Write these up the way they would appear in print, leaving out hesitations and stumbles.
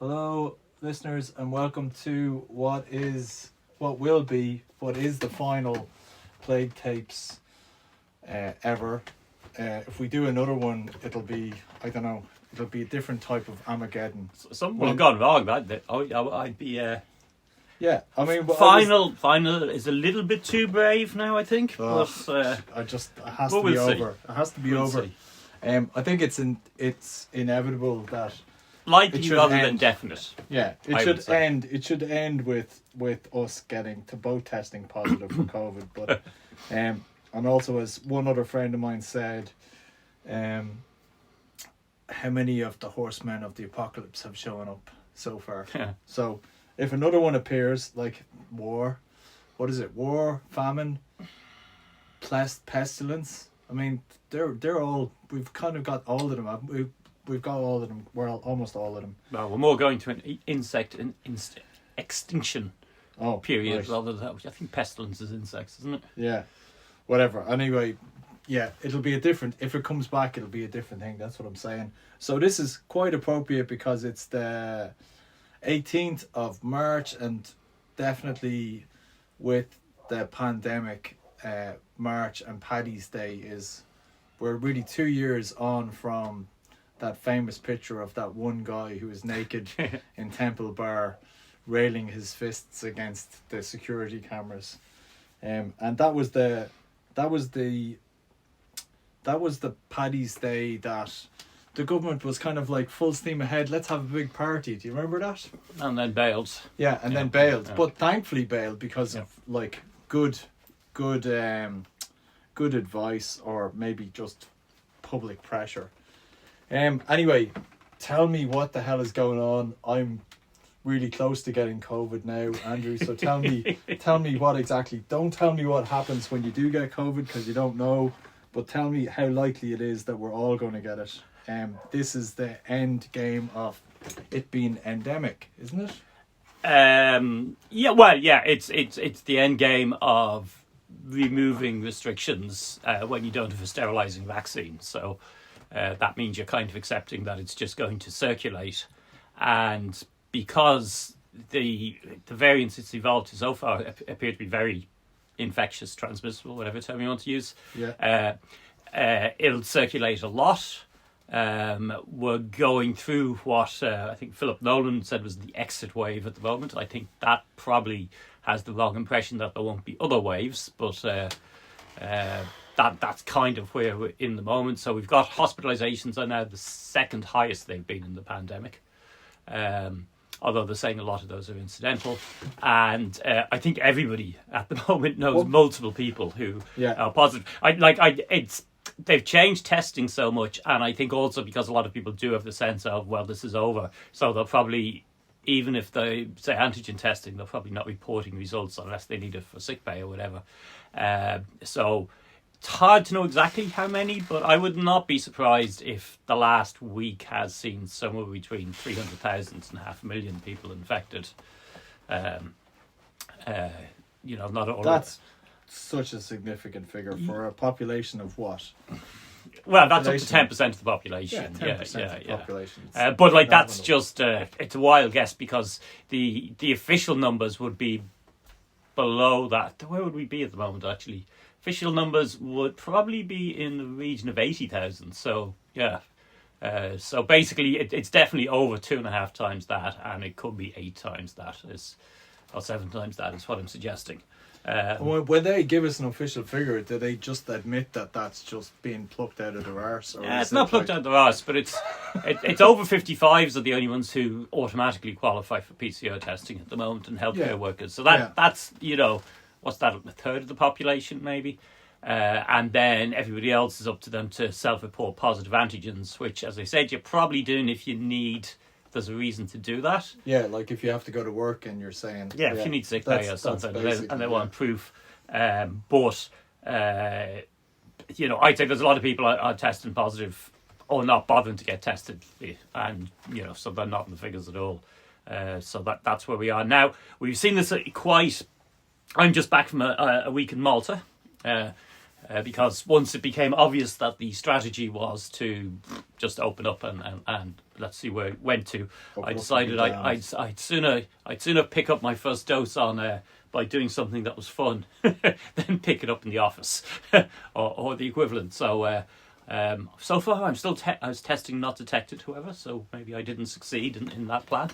Hello, listeners, and welcome to what is the final Plague Tapes ever. If we do another one, it'll be it'll be a different type of Armageddon. Something will have gone wrong. I'd be. Yeah, I mean, Final is a little bit too brave now, I think. It has to Well, be we'll see. over. It has to be We'll over. see. I think it's inevitable that Likely It should rather than end. definite. yeah it I should would say. end. It should end with us getting to both testing positive for COVID, but and also, as one other friend of mine said, how many of the horsemen of the apocalypse have shown up so far? Yeah. So if another one appears, like war, what is it? War, famine, pestilence. I mean, they're all. We've kind of got all of them. Haven't we? We've got all of them. Well, almost all of them. Well, we're more going to an insect extinction Oh, period right. rather than. I think pestilence is insects, isn't it? Yeah, whatever. Anyway, yeah, it'll be a different. If it comes back, it'll be a different thing. That's what I'm saying. So this is quite appropriate because it's the 18th of March, and definitely with the pandemic, March and Paddy's Day is. We're really 2 years on from that famous picture of that one guy who was naked in Temple Bar, railing his fists against the security cameras, and that was the Paddy's Day that the government was kind of like full steam ahead. Let's have a big party. Do you remember that? And then bailed. Yeah, and Yeah, then bailed, yeah. but thankfully bailed because Yeah. of like good advice, or maybe just public pressure. Anyway, tell me what the hell is going on. I'm really close to getting COVID now, Andrew. So tell me what exactly. Don't tell me what happens when you do get COVID, because you don't know. But tell me how likely it is that we're all going to get it. This is the end game of it being endemic, isn't it? It's the end game of removing restrictions when you don't have a sterilising vaccine. So that means you're kind of accepting that it's just going to circulate, and because the variants it's evolved to so far appear to be very infectious, transmissible, whatever term you want to use. Yeah. It'll circulate a lot. We're going through what I think Philip Nolan said was the exit wave at the moment. I think that probably has the wrong impression that there won't be other waves, but that's kind of where we're in the moment. So we've got hospitalizations are now the second highest they've been in the pandemic. Although they're saying a lot of those are incidental, and I think everybody at the moment knows multiple people who are positive. They've changed testing so much, and I think also because a lot of people do have the sense of, well, this is over, so they'll probably, even if they say antigen testing, they're probably not reporting results unless they need it for sick pay or whatever. So it's hard to know exactly how many, but I would not be surprised if the last week has seen somewhere between 300,000 and 500,000 people infected. Not all. That's such a significant figure for a population of what? Well, that's up to 10% of the population. 10% of the population. It's But like that's phenomenal. just it's a wild guess because the official numbers would be below that. Where would we be at the moment? Actually, official numbers would probably be in the region of 80,000. So yeah. So basically, it's definitely over 2.5 times that, and it could be 8 times that, or 7 times that is what I'm suggesting. When they give us an official figure, do they just admit that that's just being plucked out of their arse? Or Yeah, is it's not it plucked like- out of their arse, but it's over 55s are the only ones who automatically qualify for PCR testing at the moment, and healthcare Yeah. workers. So Yeah. that's what's that, a third of the population maybe, and then everybody else is up to them to self-report positive antigens, which, as I said, you're probably doing if you need. There's a reason to do that. Yeah, like if you have to go to work and you're saying... If you need sick pay or that's something, and basically, they want proof. I'd say there's a lot of people are testing positive or not bothering to get tested, and so they're not in the figures at all. So that's where we are now. We've seen this quite. I'm just back from a week in Malta. because once it became obvious that the strategy was to just open up and let's see where it went to, I decided I'd sooner pick up my first dose on by doing something that was fun than pick it up in the office or the equivalent. So so far I'm still I was testing not detected, however, so maybe I didn't succeed in that plan.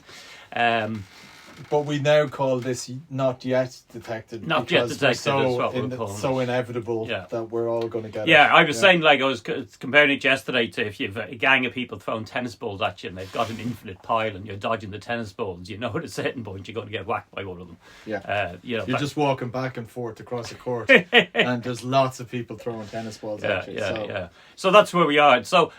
But we now call this not yet detected. Not yet detected, that's what we're calling it's so inevitable that we're all going to get it. Yeah, I was saying, like, I was comparing it yesterday to if you've a gang of people throwing tennis balls at you and they've got an infinite pile and you're dodging the tennis balls, you know at a certain point you're going to get whacked by one of them. Yeah. You're just walking back and forth across the court and there's lots of people throwing tennis balls at you. So that's where we are. So,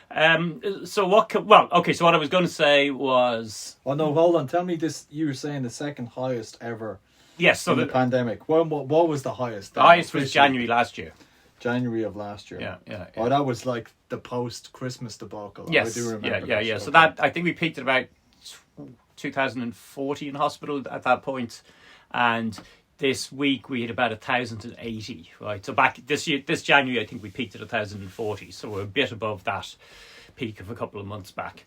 so what I was going to say was... Oh, no, hold on. Tell me this. You were saying the second highest ever in the pandemic. What was the highest? The highest was January last year. January of last year. Yeah. Oh, that was like the post-Christmas debacle. Yes. I do remember. Yeah. Okay. So that, I think we peaked at about 2,040 in hospital at that point. And this week we had about 1,080, right? So back this January, I think we peaked at 1,040. So we're a bit above that peak of a couple of months back.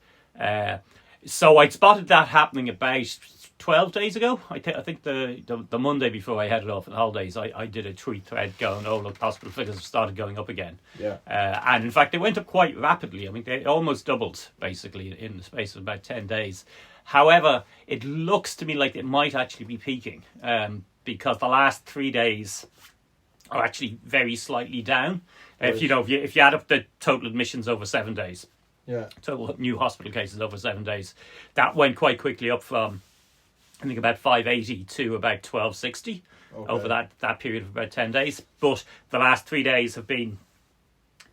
So I'd spotted that happening about 12 days ago. I think the Monday before I headed off on holidays, I did a tweet thread going, oh, look, hospital figures have started going up again. Yeah. And in fact, they went up quite rapidly. I mean, they almost doubled, basically, in the space of about 10 days. However, it looks to me like it might actually be peaking because the last 3 days are actually very slightly down. Right. If you add up the total admissions over 7 days, total new hospital cases over 7 days, that went quite quickly up from, I think, about 580 to about 1260 over that period of about 10 days. But the last 3 days have been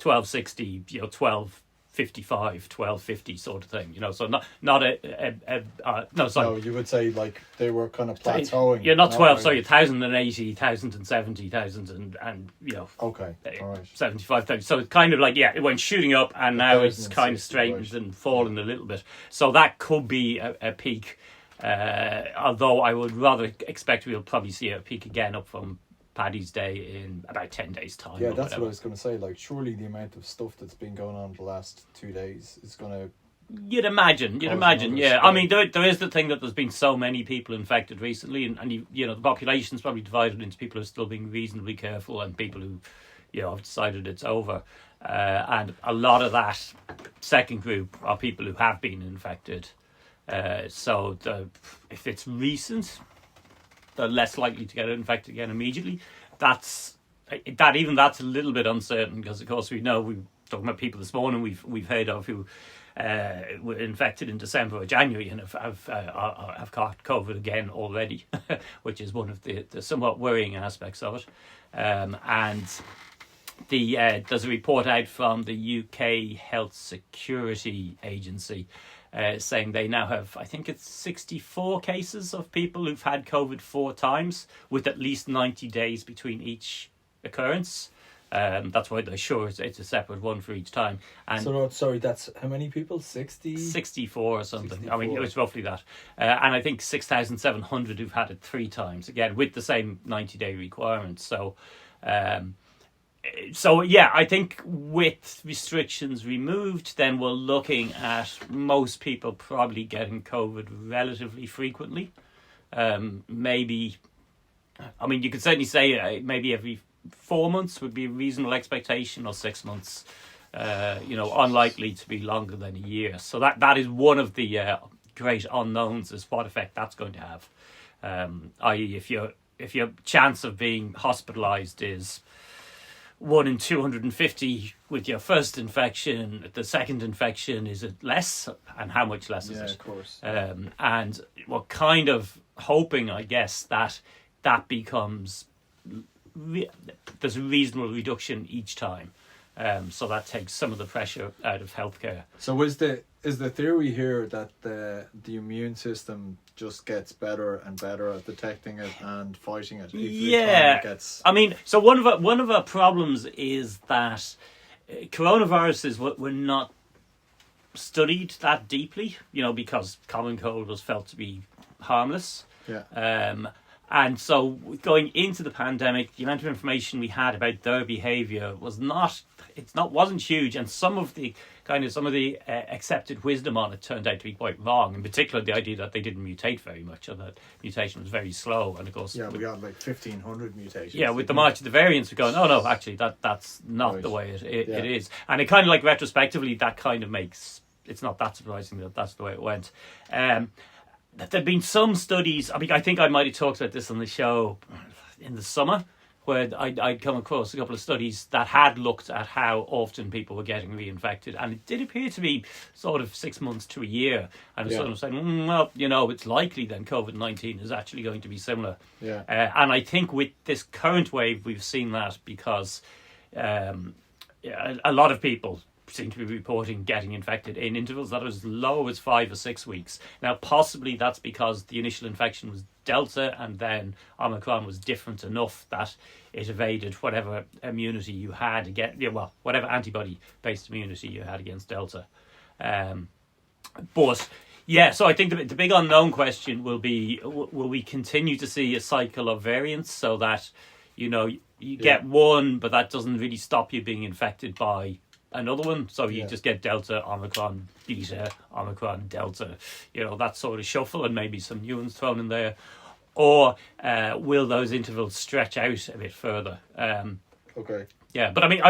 1260, 1255, 1250 sort of thing. So No, you would say like they were kind of plateauing. Yeah, not 12. Sorry, 1,080, 1,070, 1,000 and Okay, all right. 75,000. So it's kind of like it went shooting up and now it's kind of straightened and fallen a little bit. So that could be a peak. Although I would rather expect we'll probably see a peak again up from Paddy's Day in about 10 days' time. Yeah, that's what I was going to say. Like, surely the amount of stuff that's been going on the last 2 days is going to... You'd imagine, yeah. I mean, there is the thing that there's been so many people infected recently, and the population's probably divided into people who are still being reasonably careful and people who, have decided it's over. And a lot of that second group are people who have been infected. So if it's recent, they're less likely to get infected again immediately. That's a little bit uncertain because, of course, we know we're talking about people this morning we've heard of who were infected in December or January and have caught COVID again already, which is one of the somewhat worrying aspects of it. And there's a report out from the UK Health Security Agency saying they now have, I think it's 64 cases of people who've had COVID 4 times with at least 90 days between each occurrence. That's why they're sure it's a separate one for each time. And so, sorry, that's how many people? 64 or something. 64. I mean, it was roughly that. And I think 6,700 who've had it 3 times, again, with the same 90-day requirement. So, I think with restrictions removed, then we're looking at most people probably getting COVID relatively frequently. Maybe, I mean, you could certainly say maybe every 4 months would be a reasonable expectation, or 6 months, unlikely to be longer than a year. So that is one of the great unknowns, is what effect that's going to have. I.e., if your chance of being hospitalised is 1 in 250 with your first infection, the second infection, is it less? And how much less is it? Yeah, of course. And we're kind of hoping, I guess, that becomes... there's a reasonable reduction each time. So that takes some of the pressure out of healthcare. So is the theory here that the immune system just gets better and better at detecting it and fighting it? I mean, so one of our problems is that coronaviruses were not studied that deeply, because common cold was felt to be harmless. Yeah. And so going into the pandemic, the amount of information we had about their behaviour wasn't huge, and some of the accepted wisdom on it turned out to be quite wrong. In particular, the idea that they didn't mutate very much, or that mutation was very slow. And of course, we got like 1,500 mutations. Yeah, with the march of the variants, we're going, oh no, actually that's not the way it is. And it kind of like retrospectively, that kind of makes it's not that surprising that that's the way it went. There've been some studies. I mean, I think I might have talked about this on the show in the summer, where I'd come across a couple of studies that had looked at how often people were getting reinfected, and it did appear to be sort of 6 months to a year. And it's sort of saying, well, it's likely then COVID-19 is actually going to be similar. Yeah. And I think with this current wave, we've seen that because a lot of people seem to be reporting getting infected in intervals that are as low as 5 or 6 weeks. Now, possibly that's because the initial infection was Delta, and then Omicron was different enough that it evaded whatever immunity you had against, whatever antibody-based immunity you had against Delta. So I think the big unknown question will be: will we continue to see a cycle of variants, so that you get one, but that doesn't really stop you being infected by another one, so you just get Delta, Omicron, Beta, Omicron, Delta, that sort of shuffle, and maybe some new ones thrown in there, or will those intervals stretch out a bit further? Okay. Yeah, but I mean,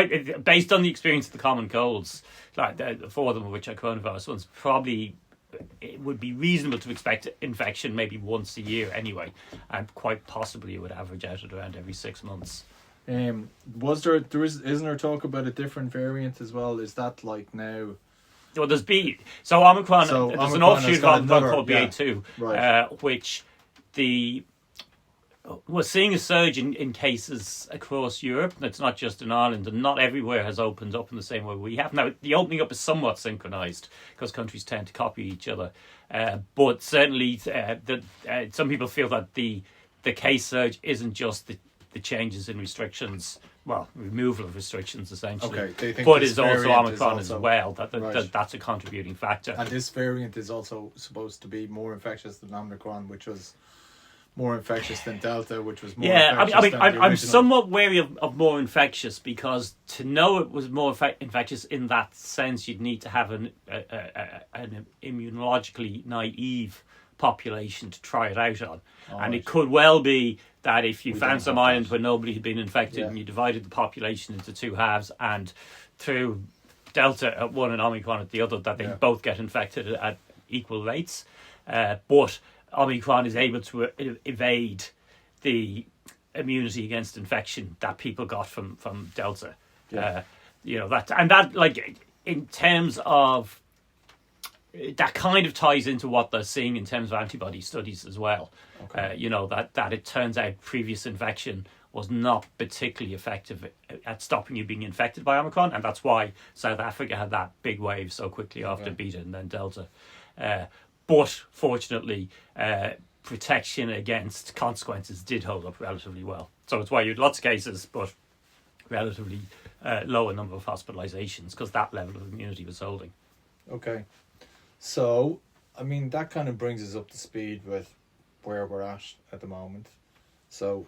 based on the experience of the common colds, like the 4 of them, which are coronavirus ones, probably it would be reasonable to expect infection maybe once a year anyway, and quite possibly it would average out at around every 6 months. Isn't there talk about a different variant as well? Is that like now? Well, there's Omicron. There's an offshoot of Omicron called BA2, right. Which we're seeing a surge in cases across Europe. It's not just in Ireland, and not everywhere has opened up in the same way we have. Now, the opening up is somewhat synchronised because countries tend to copy each other, but certainly some people feel that the case surge isn't just the changes in restrictions, removal of restrictions essentially. Okay, they think but is also Omicron as well. That's a contributing factor. And this variant is also supposed to be more infectious than Omicron, which was more infectious than Delta, which was more infectious than the original. I'm somewhat wary of more infectious, because to know it was more infectious in that sense, you'd need to have an immunologically naive population to try it out on. It could well be that if you found some island where nobody had been infected and you divided the population into 2 halves, and through Delta at one and Omicron at the other, that they both get infected at equal rates. But Omicron is able to evade the immunity against infection that people got from Delta. In terms of that kind of ties into what they're seeing in terms of antibody studies as well. Okay. That it turns out previous infection was not particularly effective at stopping you being infected by Omicron, and that's why South Africa had that big wave so quickly after Beta and then Delta. But fortunately, protection against consequences did hold up relatively well. So it's why you had lots of cases, but relatively lower number of hospitalizations, because that level of immunity was holding. Okay. So, I mean, that kind of brings us up to speed with where we're at the moment. So,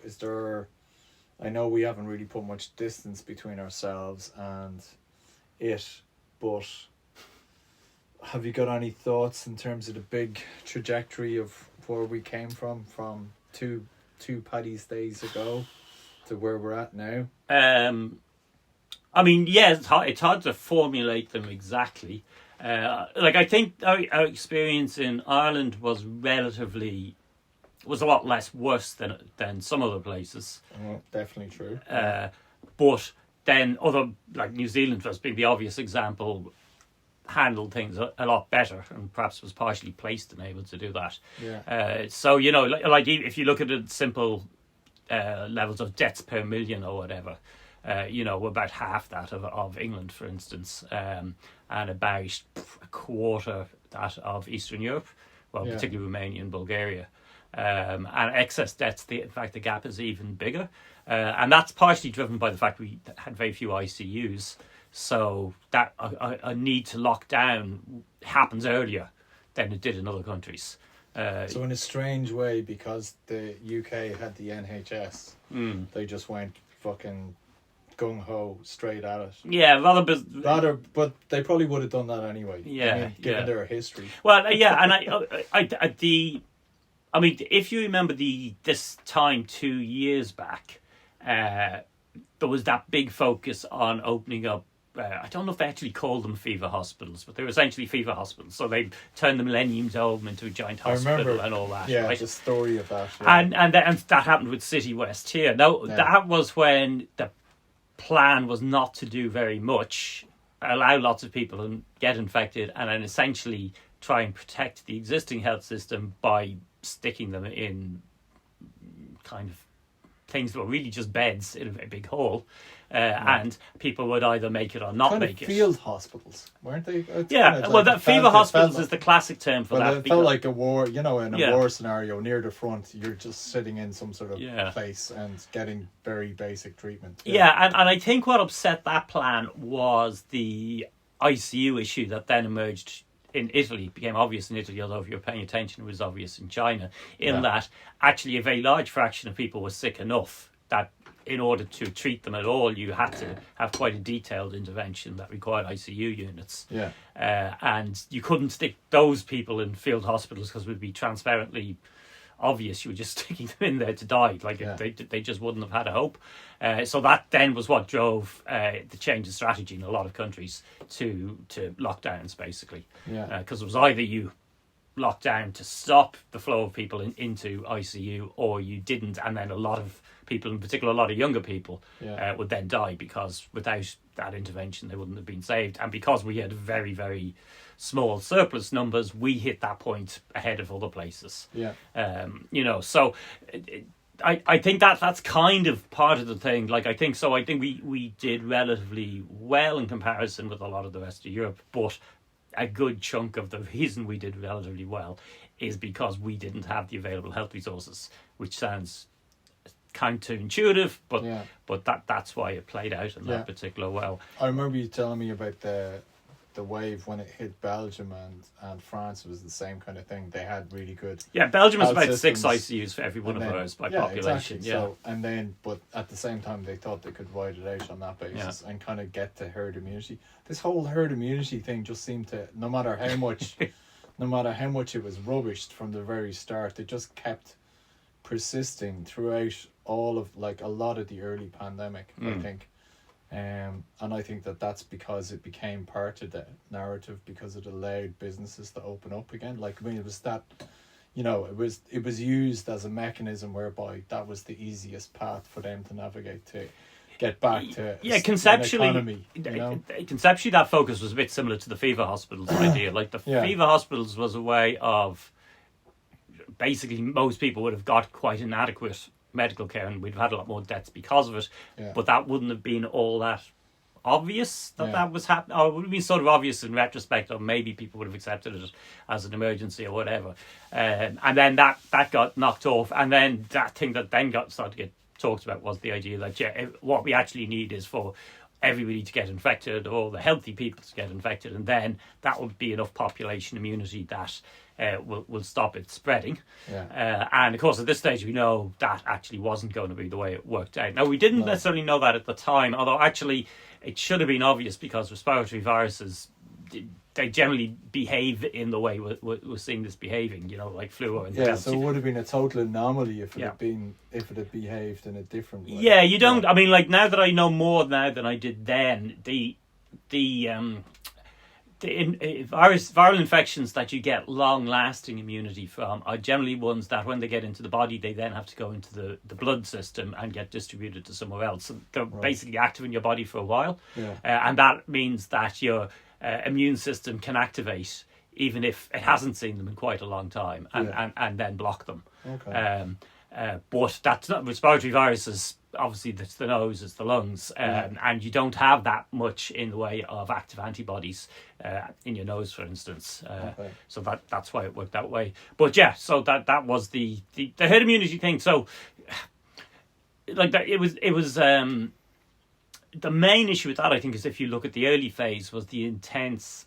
I know we haven't really put much distance between ourselves and it, but have you got any thoughts in terms of the big trajectory of where we came from two Paddy's days ago to where we're at now? I mean, it's hard to formulate them exactly. I think our experience in Ireland was a lot less worse than some other places. Well, definitely true. But then other, like New Zealand has been the obvious example, handled things a lot better, and perhaps was partially placed and able to do that. Yeah. So if you look at the simple levels of deaths per million or whatever, we're about half that of England, for instance, and about a quarter that of Eastern Europe, particularly Romania and Bulgaria. And excess deaths, in fact, the gap is even bigger. And that's partially driven by the fact we had very few ICUs. So that a need to lock down happens earlier than it did in other countries. So in a strange way, because the UK had the NHS, they just went fucking gung ho straight at it. Yeah, But they probably would have done that anyway. Yeah, I mean, given their history. Well, yeah, and I mean, if you remember this time 2 years back, there was that big focus on opening up. I don't know if they actually called them fever hospitals, but they were essentially fever hospitals. So they turned the Millennium Dome into a giant hospital and all that. Yeah, right? the story of that. Yeah. And that happened with City West here. Now, that was when the plan was not to do very much, allow lots of people to get infected, and then essentially try and protect the existing health system by sticking them in kind of things that were really just beds in a very big hall, and people would either make it or not kind make of it. field hospitals, weren't they? That fever hospitals is the classic term for that. It felt like a war, in a war scenario near the front, you're just sitting in some sort of place and getting very basic treatment. Yeah, and I think what upset that plan was the ICU issue that then emerged in Italy, became obvious in Italy, although if you're paying attention, it was obvious in China, that actually a very large fraction of people were sick enough that in order to treat them at all, you had to have quite a detailed intervention that required ICU units. Yeah. And you couldn't stick those people in field hospitals because it would be transparently obvious you were just sticking them in there to die. They just wouldn't have had a hope. So that then was what drove the change of strategy in a lot of countries to lockdowns, basically. Yeah. Because it was either you locked down to stop the flow of people into ICU, or you didn't, and then a lot of people, in particular a lot of younger people, would then die because without that intervention they wouldn't have been saved. And because we had very, very small surplus numbers, we hit that point ahead of other places. Yeah. So I think that's kind of part of the thing. I think we did relatively well in comparison with a lot of the rest of Europe, but a good chunk of the reason we did relatively well is because we didn't have the available health resources, which sounds counterintuitive, but that's why it played out in that particular well. I remember you telling me about the wave when it hit Belgium and France. It was the same kind of thing. They had really good. Yeah, Belgium has about 6 ICUs for every one of ours by population. Exactly. So, but at the same time, they thought they could wide it out on that basis and kind of get to herd immunity. This whole herd immunity thing just seemed to, no matter how much it was rubbished from the very start, it just kept persisting throughout all of a lot of the early pandemic. I think. And I think that's because it became part of the narrative, because it allowed businesses to open up again. It was that, it was used as a mechanism whereby that was the easiest path for them to navigate to get back to conceptually, an economy. Conceptually, that focus was a bit similar to the fever hospitals idea. Fever hospitals was a way of basically most people would have got quite inadequate medical care, and we'd have had a lot more deaths because of it, but that wouldn't have been all that obvious that was happening, or it would have been sort of obvious in retrospect, or maybe people would have accepted it as an emergency or whatever, and then that got knocked off, and then that thing that then started to get talked about was the idea that what we actually need is for everybody to get infected, or the healthy people to get infected, and then that would be enough population immunity that will stop it spreading. And of course, at this stage, we know that actually wasn't going to be the way it worked out. Now, we didn't necessarily know that at the time, although actually it should have been obvious, because respiratory viruses, they generally behave in the way we're seeing this behaving, like flu or influenza. So it would have been a total anomaly if it had behaved in a different way. Yeah, you don't. I mean, now that I know more now than I did then, the viral infections that you get long-lasting immunity from are generally ones that, when they get into the body, they then have to go into the blood system and get distributed to somewhere else. So they're basically active in your body for a while, and that means that your immune system can activate even if it hasn't seen them in quite a long time, and then block them. Okay. But that's not respiratory viruses. Obviously, it's the nose, it's the lungs, and you don't have that much in the way of active antibodies in your nose, for instance. So that's why it worked that way. But so that was the herd immunity thing. So it was the main issue with that, I think, is if you look at the early phase, was the intense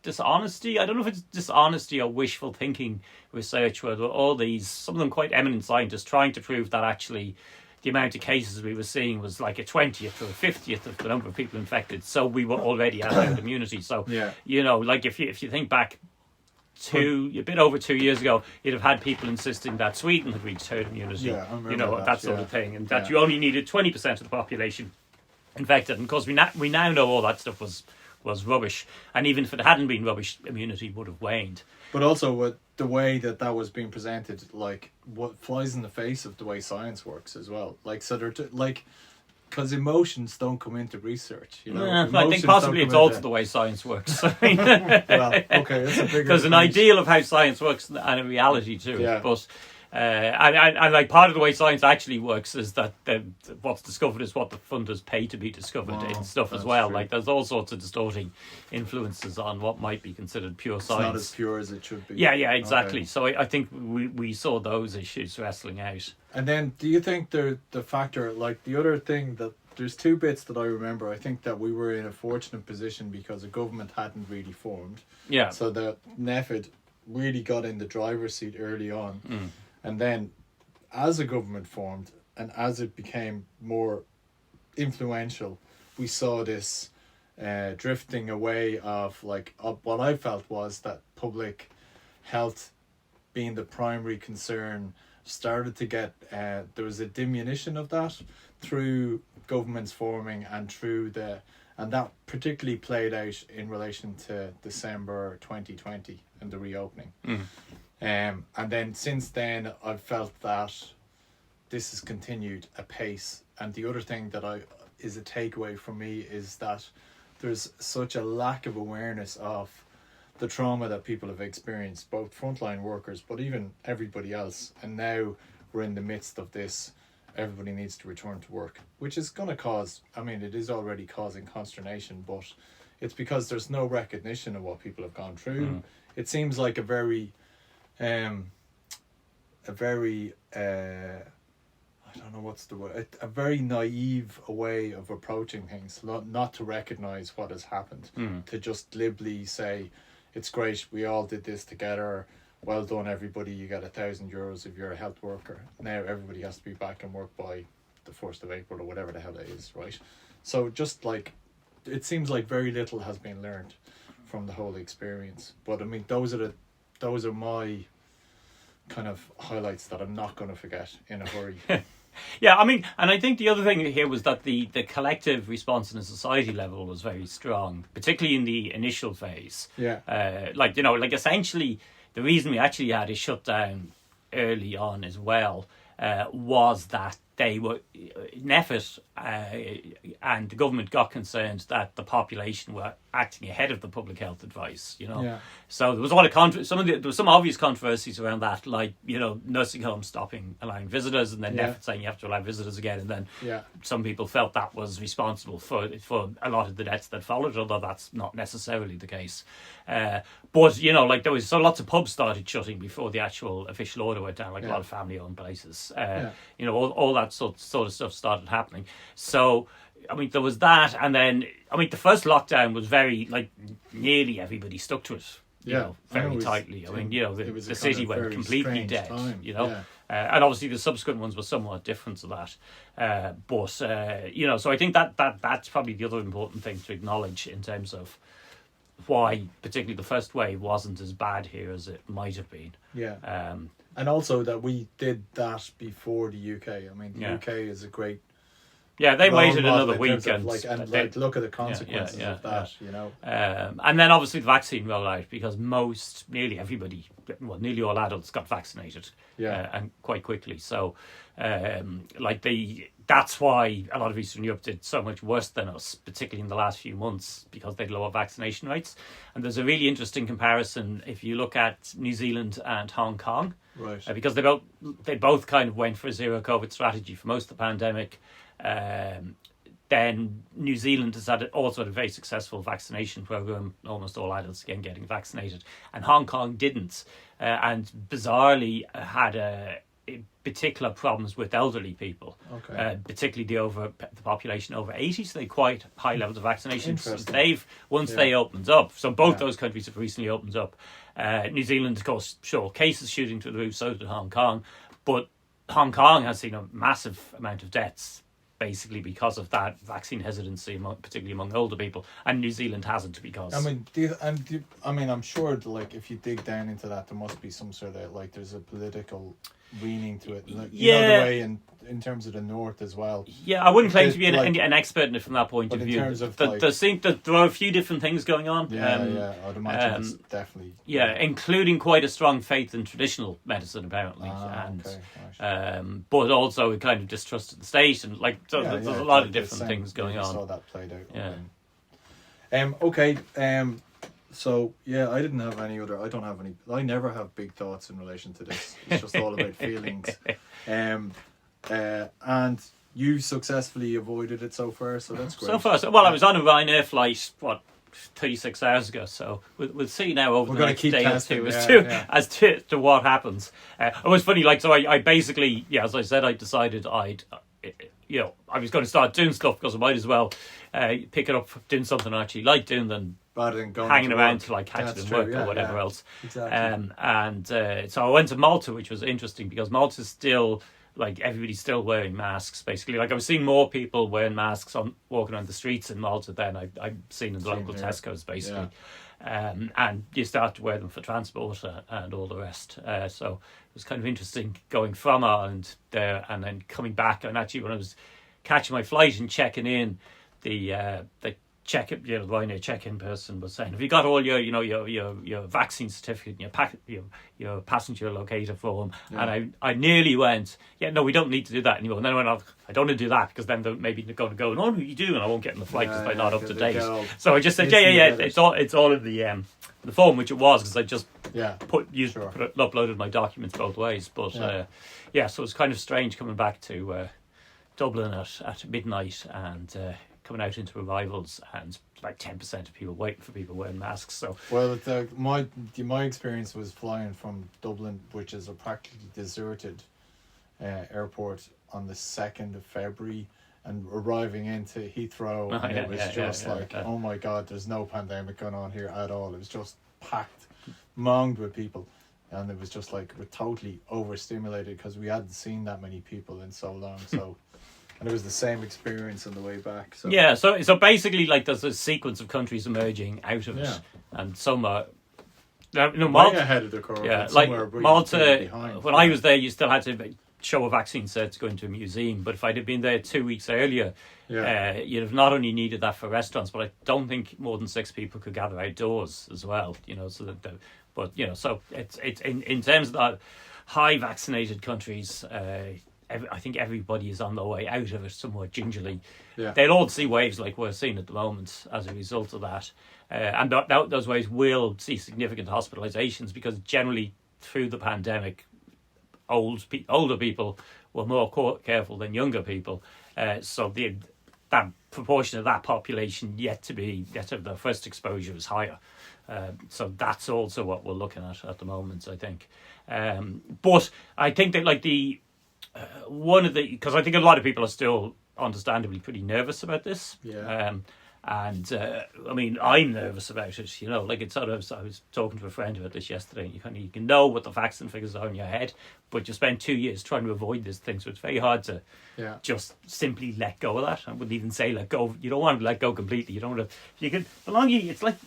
dishonesty. I don't know if it's dishonesty or wishful thinking research, where there were all these, some of them quite eminent scientists, trying to prove that actually the amount of cases we were seeing was like a 20th or a 50th of the number of people infected. So we were already at herd immunity. So, you know, like if you think back a bit over 2 years ago, you'd have had people insisting that Sweden had reached herd immunity, you know, that sort of thing, and that you only needed 20% of the population infected. And of course, we now know all that stuff was rubbish, and even if it hadn't been rubbish, immunity would have waned. But also, with the way that was being presented, like, what flies in the face of the way science works as well. Like, so they're because emotions don't come into research, you know. I think possibly it's also the way science works. I mean, well, okay, that's a bigger. Because an ideal of how science works and a reality too. But and like part of the way science actually works is that what's discovered is what the funders pay to be discovered in stuff as well. True. Like there's all sorts of distorting influences on what might be considered pure science. It's not as pure as it should be. Yeah, exactly. Okay. So I think we saw those issues wrestling out. And then, do you think the factor, like the other thing that there's two bits that I remember. I think that we were in a fortunate position because the government hadn't really formed. Yeah. So the NPHET really got in the driver's seat early on. And then, as a government formed and as it became more influential, we saw this drifting away of what I felt was that public health being the primary concern started to get, there was a diminution of that through governments forming and and that particularly played out in relation to December 2020 and the reopening. And then since then, I've felt that this has continued apace. And the other thing that is a takeaway for me is that there's such a lack of awareness of the trauma that people have experienced, both frontline workers, but even everybody else. And now we're in the midst of this. Everybody needs to return to work, which is going to cause, it is already causing consternation, but it's because there's no recognition of what people have gone through. It seems like a very I don't know what's the word, a very naive way of approaching things, not to recognize what has happened, to just glibly say, it's great, we all did this together, well done everybody, you get €1,000 if you're a health worker. Now everybody has to be back in work by the 1st of April or whatever the hell it is, right? So just like, it seems like very little has been learned from the whole experience. But those are my kind of highlights that I'm not going to forget in a hurry. Yeah, and I think the other thing here was that the collective response in a society level was very strong, particularly in the initial phase. Yeah. Essentially, the reason we actually had a shutdown early on as well was that they were NPHET and the government got concerned that the population were acting ahead of the public health advice, you know. Yeah. So there was a lot of there was some obvious controversies around that, like, you know, nursing homes allowing visitors, and then NPHET saying you have to allow visitors again, and then some people felt that was responsible for a lot of the deaths that followed, although that's not necessarily the case. But you know, like there was lots of pubs started shutting before the actual official order went down, like a lot of family-owned places. You know, all that sort of stuff started happening. So, there was that, and then, the first lockdown was very, nearly everybody stuck to it, you know, very tightly. The city went completely dead, you know. And obviously the subsequent ones were somewhat different to that. So I think that's probably the other important thing to acknowledge in terms of why particularly the first wave wasn't as bad here as it might have been. And also that we did that before the UK. The UK is a great... Yeah, they waited another week and look at the consequences of that, you know. And then obviously the vaccine rolled out because nearly all adults got vaccinated, and quite quickly. So, that's why a lot of Eastern Europe did so much worse than us, particularly in the last few months, because they'd lower vaccination rates. And there's a really interesting comparison if you look at New Zealand and Hong Kong, right? Because they both kind of went for a zero COVID strategy for most of the pandemic. Then New Zealand has also had a very successful vaccination program, almost all adults again getting vaccinated, and Hong Kong didn't, and bizarrely had particular problems with elderly people, Okay. particularly the population over 80. So they quite high levels of vaccination. So Interesting. once Yeah. they opened up. So both Yeah. those countries have recently opened up. New Zealand, of course, saw cases shooting through the roof. So did Hong Kong, but Hong Kong has seen a massive amount of deaths, basically because of that vaccine hesitancy, particularly among older people, and New Zealand hasn't because. I mean, I'm sure that, like, if you dig down into that, there must be some sort of, like, there's a political leaning to it. Like, you know, Yeah. the way in terms of the north as well. Yeah, I wouldn't claim to be Like- an expert in it from that point But of in view. terms of, there like- there are a few different things going on. Yeah, I'd imagine it's um, definitely. Yeah, including quite a strong faith in traditional medicine, apparently, and Okay, right. but also a kind of distrust of the state, and like so Yeah, there's yeah, a lot like of the different same- things going we on. saw that played out. Yeah. Okay. So yeah, I didn't have any other. I don't have any. I never have big thoughts in relation to this. It's just all about feelings. And you successfully avoided it so far, so that's great. So far, well, I was on a Ryanair flight 36 hours ago, so we'll see now over We're the gonna next keep day testing, or two yeah. as to what happens. It was funny, like, so I basically, yeah, as I said, I decided I was going to start doing stuff because I might as well pick it up doing something I actually like doing than Rather than going hanging to around work. till I catch That's it in true, work yeah, or whatever yeah. else. Exactly. So I went to Malta, which was interesting because Malta's still, like, everybody's still wearing masks, basically. Like, I was seeing more people wearing masks walking on the streets in Malta than I've seen in the local here. Tesco's, basically. And you start to wear them for transport and all the rest. So it was kind of interesting going from Ireland there and then coming back. And actually, when I was catching my flight and checking in, the Ryanair check-in person was saying, "Have you got all your vaccine certificate and your passenger locator form?" Yeah. And I nearly went, "Yeah, no, we don't need to do that anymore." And then I went, I don't want to do that because then they're maybe going to go, "No, you do," and I won't get in the flight because they're not up to date. So I just said, "Yeah, it's all in the form," which it was because I just uploaded my documents both ways. But so it was kind of strange coming back to Dublin at midnight and coming out into arrivals and like 10% of people waiting for people wearing masks. So well, my experience was flying from Dublin, which is a practically deserted airport, on the 2nd of February, and arriving into Heathrow, and it was just oh my God, there's no pandemic going on here at all. It was just packed, monged with people, and it was just like we're totally overstimulated because we hadn't seen that many people in so long. So. And it was the same experience on the way back. So. Yeah, so basically, like, there's a sequence of countries emerging out of it, and some are, Malta, way ahead of the curve. yeah, and like some are really Malta. behind. When I was there, you still had to show a vaccine cert to go into a museum. But if I'd have been there 2 weeks earlier, you'd have not only needed that for restaurants, but I don't think more than 6 people could gather outdoors as well. So that, so it's in terms of that high vaccinated countries. I think everybody is on their way out of it somewhat gingerly. Yeah. They'll all see waves like we're seeing at the moment as a result of that. And those waves will see significant hospitalisations because generally through the pandemic, older people were more careful than younger people. So that proportion of that population yet to have their first exposure is higher. So that's also what we're looking at the moment, I think. But I think that like because I think a lot of people are still understandably pretty nervous about this. Yeah. And I mean, I'm nervous about it. Like it's sort of. I was talking to a friend about this yesterday, and you can know what the facts and figures are in your head, but you spend 2 years trying to avoid these things, so it's very hard to just simply let go of that. I wouldn't even say let go. You don't want to let go completely. You don't want to. You can. It's like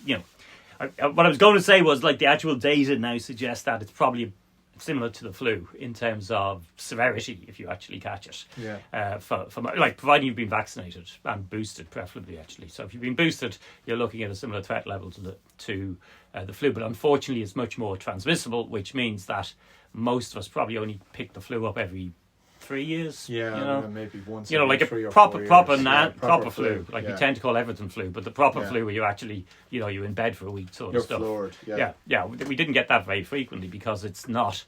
what I was going to say was like the actual data now suggests that it's probably similar to the flu in terms of severity if you actually catch it. Yeah. For like providing you've been vaccinated and boosted, preferably actually. So if you've been boosted, you're looking at a similar threat level to the flu. But unfortunately, it's much more transmissible, which means that most of us probably only pick the flu up every 3 years. Yeah. Maybe once. Like a 3 or 4 proper years. proper flu. Like we tend to call everything flu, but the proper flu where you actually you're in bed for a week sort You're of stuff. floored. Yeah. We didn't get that very frequently because it's not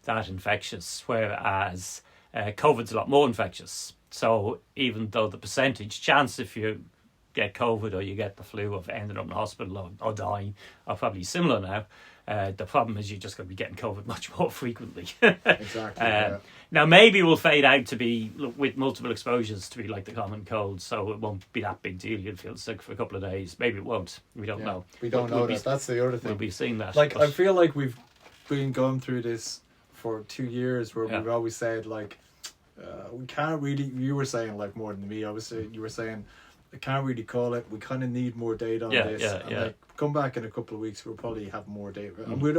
that infectious, whereas COVID's a lot more infectious. So even though the percentage chance if you get COVID or you get the flu of ending up in hospital or dying are probably similar now, The problem is you're just going to be getting COVID much more frequently. Exactly. Yeah. Now, maybe we'll fade out to be, with multiple exposures, to be like the common cold, so it won't be that big deal. You'll feel sick for a couple of days. Maybe it won't. We don't know. We don't know that. That's the other thing. We'll be seeing that. Like, but- I feel like we've been going through this for 2 years where Yeah. we've always said, like, we can't really, you were saying, like, more than me, you were saying, I can't really call it, we kind of need more data on this. And like, come back in a couple of weeks, we'll probably have more data. And we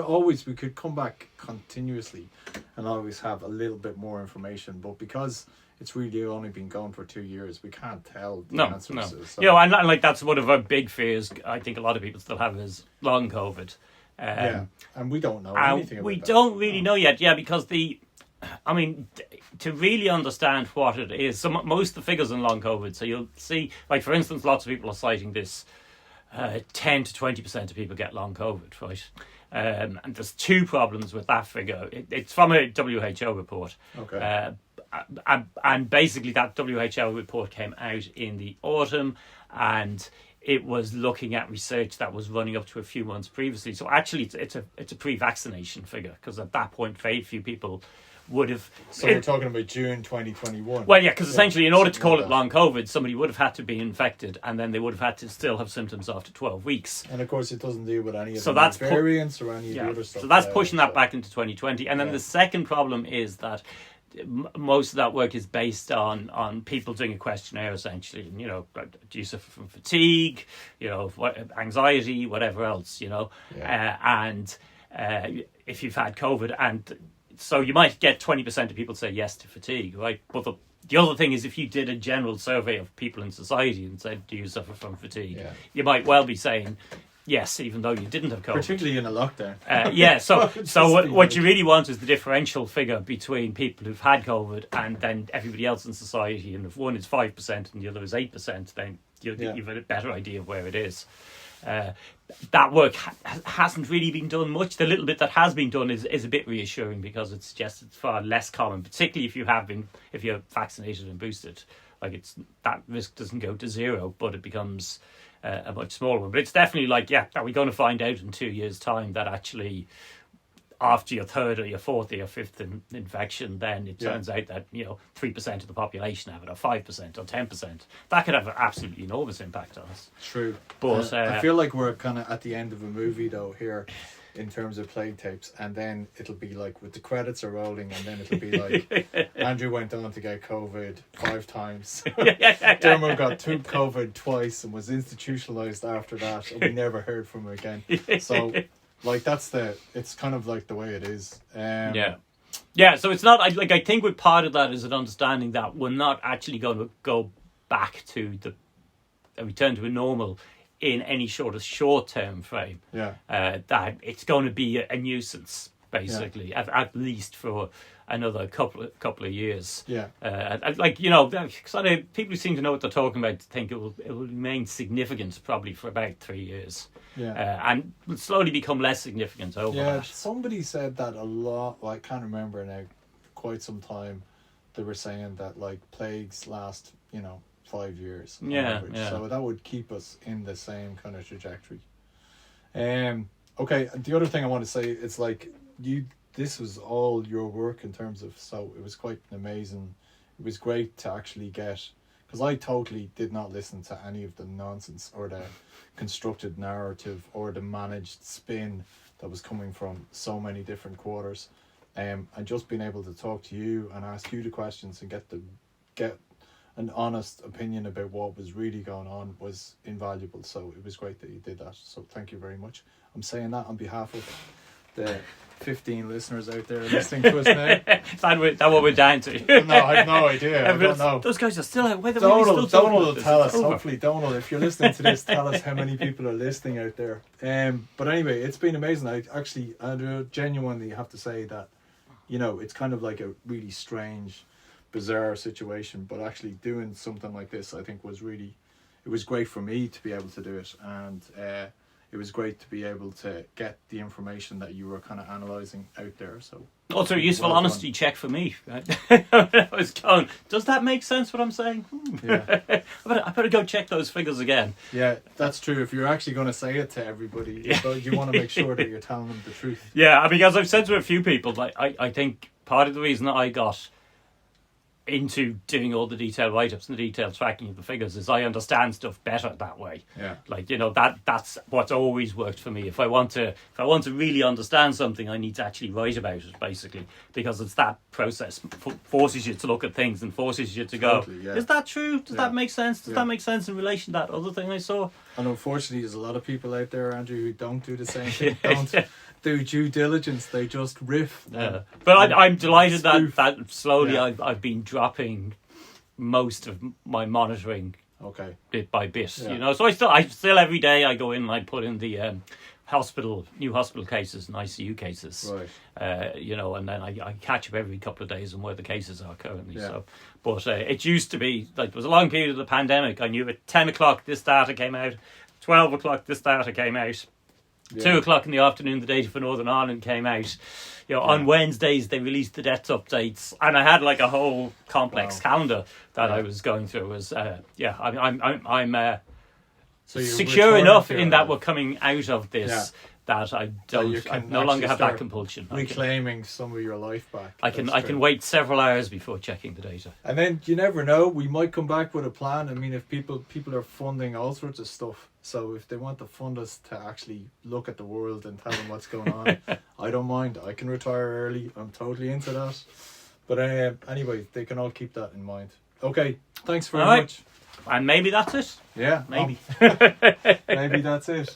could come back continuously and always have a little bit more information. But because it's really only been going for 2 years, we can't tell the answers. No. So, You know, and like that's one of our big fears. I think a lot of people still have is long COVID. yeah, and we don't know anything about we that. don't really know yet. Yeah, because to really understand what it is, so most of the figures in long COVID. So you'll see, like for instance, lots of people are citing this. 10 to 20% of people get long COVID, right? And there's two problems with that figure. It's from a WHO report. Okay. And basically that WHO report came out in the autumn, and it was looking at research that was running up to a few months previously. So actually it's a pre-vaccination figure, because at that point very few people would have... So we're talking about June 2021. Well, yeah, because essentially in order to call something it like long COVID, somebody would have had to be infected, and then they would have had to still have symptoms after 12 weeks. And of course, it doesn't deal with any of So the that's variants or any of the other stuff. So that's pushing that back into 2020. And then the second problem is that most of that work is based on people doing a questionnaire, essentially. And, you know, do you suffer from fatigue, you know, anxiety, whatever else, you know. And if you've had COVID, and so you might get 20% of people say yes to fatigue, right? But the other thing is, if you did a general survey of people in society and said, do you suffer from fatigue? Yeah. You might well be saying yes, even though you didn't have COVID. Particularly in a lockdown. So what you really want is the differential figure between people who've had COVID and then everybody else in society. And if one is 5% and the other is 8%, then you've a better idea of where it is. That work hasn't really been done much. The little bit that has been done is a bit reassuring, because it suggests it's far less common, particularly if you're vaccinated and boosted. Like, it's that risk doesn't go to zero, but it becomes a much smaller one. But it's definitely like, are we going to find out in 2 years' time that actually after your third or your fourth or your fifth infection, then it turns out that 3% of the population have it, or 5% or 10%. That could have an absolutely enormous impact on us. True. But I feel like we're kind of at the end of a movie though here, in terms of plague tapes, and then it'll be like with the credits are rolling, and then it'll be like Andrew went on to get COVID 5 times. Dermot got COVID twice and was institutionalized after that, and we never heard from him again. So like it's kind of like the way it is. So it's not like, I think with part of that is an understanding that we're not actually going to go back to a return to a normal in any short-term frame. That it's going to be a nuisance, basically, at least for another couple of years. Because people who seem to know what they're talking about think it will remain significant probably for about 3 years. And will slowly become less significant over that. Somebody said that a lot. Well, I can't remember now. Quite some time, they were saying that like plagues last 5 years on average. So that would keep us in the same kind of trajectory. Okay, the other thing I want to say, it's like this was all your work in terms of, so it was quite amazing. It was great to actually get, because I totally did not listen to any of the nonsense or the constructed narrative or the managed spin that was coming from so many different quarters. And just being able to talk to you and ask you the questions and get an honest opinion about what was really going on was invaluable. So it was great that you did that. So thank you very much. I'm saying that on behalf of the 15 listeners out there listening to us now. Is that what we're down to? No, I have no idea. I don't know. Those guys are still out. Donald will tell us. Hopefully, Donald, if you're listening to this, tell us how many people are listening out there. But anyway, it's been amazing. I genuinely have to say that, it's kind of like a really strange, bizarre situation, but actually doing something like this, I think, it was great for me to be able to do it, and it it was great to be able to get the information that you were kind of analysing out there. So Also a useful well honesty done. check for me. Right? I was going, does that make sense what I'm saying? Yeah. I better go check those figures again. Yeah, that's true. If you're actually going to say it to everybody, you want to make sure that you're telling them the truth. Yeah, because I've said to a few people, like I think part of the reason I got into doing all the detailed write-ups and the detailed tracking of the figures is I understand stuff better that way. Yeah. Like, you know, that's what's always worked for me. If I want to really understand something, I need to actually write about it, basically, because it's that process forces you to look at things and forces you to go, Totally, yeah. is that true? Does that make sense? Does Yeah. that make sense in relation to that other thing I saw? And unfortunately, there's a lot of people out there, Andrew, who don't do the same thing. Don't do due diligence. They just riff. Yeah. But I'm delighted Spoof. that slowly Yeah. I've been dropping most of my monitoring Okay. bit by bit. Yeah. You know, so I still every day I go in and I put in the new hospital cases and ICU cases. Right. You know, and then I catch up every couple of days on where the cases are currently. Yeah. So, but it used to be like there was a long period of the pandemic. I knew at 10 o'clock this data came out, 12 o'clock this data came out. Yeah. 2 o'clock in the afternoon, the data for Northern Ireland came out. You know, on Wednesdays they released the deaths updates, and I had like a whole complex calendar that I was going through. I'm So you're secure returning enough to your in that life. we're coming out of this that I you don't. can I no longer actually have that start compulsion. reclaiming some of your life back. I can That's true. wait several hours before checking the data. And then you never know. We might come back with a plan. I mean, if people are funding all sorts of stuff, so if they want to fund us to actually look at the world and tell them what's going on, I don't mind. I can retire early. I'm totally into that. But anyway, they can all keep that in mind. Okay, thanks very All right. much. And maybe that's it. Yeah, Maybe. maybe that's it.